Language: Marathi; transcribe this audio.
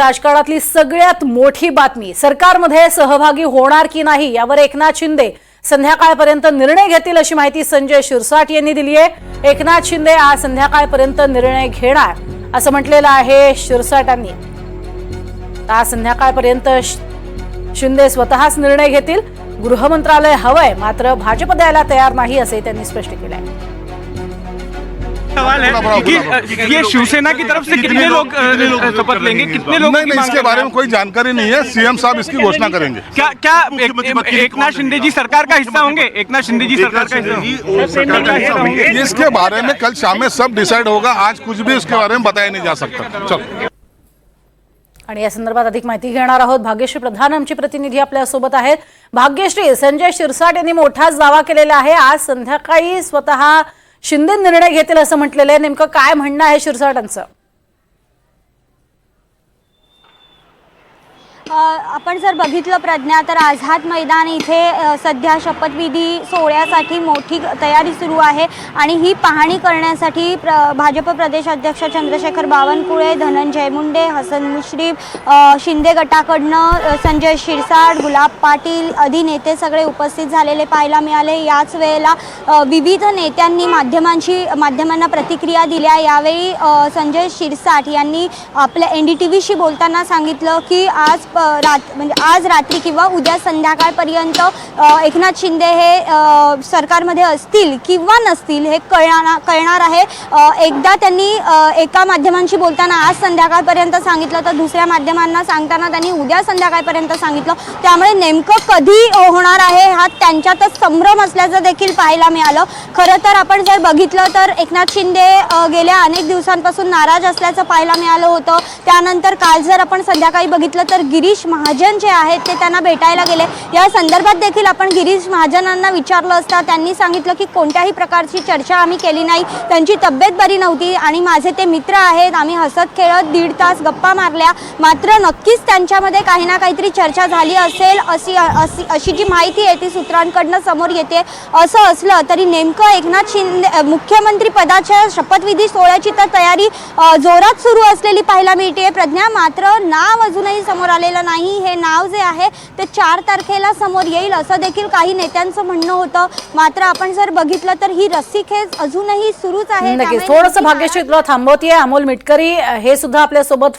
राजकारणातली सगळ्यात मोठी बातमी, सरकारमध्ये सहभागी होणार की नाही यावर एकनाथ शिंदे संध्याकाळपर्यंत निर्णय घेतील अशी माहिती संजय शिरसाट यांनी दिली आहे। एकनाथ शिंदे आज संध्याकाळपर्यंत निर्णय घेणार असं म्हटलेलं आहे शिरसाटांनी। आज संध्याकाळपर्यंत शिंदे स्वतःच निर्णय घेतील। गृह मंत्रालय हवंय, मात्र भाजप द्यायला तयार नाही असे त्यांनी स्पष्ट केलं आहे। सवाल है कि ये शिवसेना की तरफ से कितने लोग शपथ लेंगे, कितने लोग? नहीं, इसके बारे में कोई जानकारी नहीं है। सीएम साहब इसकी घोषणा करेंगे। क्या एकनाथ शिंदे जी सरकार का हिस्सा होंगे? एकनाथ शिंदे जी सरकार का हिस्सा होंगे? इसके बारे में कल शाम में सब डिसाइड होगा। आज कुछ भी उसके बारे में बताया नहीं जा सकता। चलो, आणि या संदर्भात अधिक माहिती घेणार आहोत। भाग्यश्री प्रधान आमची प्रतिनिधी आपल्या सोबत आहेत। भाग्यश्री, संजय शिरसाट यांनी मोठाच दावा केलेला आहे, आज संध्याकाळी स्वतः शिंदे निर्णय घेतील असं म्हटलेलं आहे। नेमकं काय म्हणणं आहे शिरसाटांचं? आपण जर बघितलं प्रज्ञा, तर आझाद मैदान इथे सध्या शपथविधी सोहळ्यासाठी मोठी तयारी सुरू आहे आणि ही पाहणी करण्यासाठी भाजप प्रदेश अध्यक्ष चंद्रशेखर बावनकुळे, धनंजय मुंडे, हसन मुश्रीफ, शिंदे गटाकडनं संजय शिरसाट, गुलाब पाटील आदी नेते सगळे उपस्थित झालेले पाहायला मिळाले। याच वेळेला विविध नेत्यांनी माध्यमांना प्रतिक्रिया दिल्या। यावेळी संजय शिरसाट यांनी आपल्या NDTVशी बोलताना सांगितलं की आज रात्री किंवा उद्या संध्याकाळपर्यंत एकनाथ शिंदे हे सरकारमध्ये असतील किंवा नसतील हे कळणार आहे। एकदा त्यांनी एका माध्यमांशी बोलताना आज संध्याकाळपर्यंत सांगितलं, तर दुसऱ्या माध्यमांना सांगताना त्यांनी उद्या संध्याकाळपर्यंत सांगितलं। त्यामुळे नेमकं कधी होणार आहे हा त्यांच्यातच संभ्रम असल्याचं देखील पाहायला मिळालं। खरं तर आपण जर बघितलं तर एकनाथ शिंदे गेल्या अनेक दिवसांपासून नाराज असल्याचं पाहायला मिळालं होतं। त्यानंतर काल जर आपण संध्याकाळी बघितलं तर गिरीश महाजन जे आहेत ते त्यांना भेटायला गेले। या संदर्भात देखील आपण गिरीश महाजनांना विचारलं असता त्यांनी सांगितलं की कोणत्याही प्रकारची चर्चा आम्ही केली नाही, त्यांची तब्येत बरी नव्हती आणि माझे ते मित्र आहेत, आम्ही हसत खेळत 1.5 तास गप्पा मारल्या, मात्र नक्कीच त्यांच्यामध्ये काही ना काहीतरी चर्चा झाली असेल अशी जी माहिती आहे ती सूत्रांकडनं समोर येते। असं असलं तरी नेमकं एकनाथ शिंदे मुख्यमंत्री पदाच्या शपथविधी सोहळ्याची तर तयारी जोरात सुरू असलेली पाहायला मिळते प्रज्ञा। मात्र नाव अजूनही समोर आलेलं नाही। हे नाव जे आहे ते 4 तारखेला समोर येईल असं देखील काही नेत्यांचं म्हणणं होतं। मात्र आपण जर बघितलं तर ही रस्सीखेच अजूनही सुरूच आहे। नक्कीच थोडंसं भाग्यश्री तुला थांबवतीये। अमोल मिटकरी हे सुद्धा आपल्या सोबत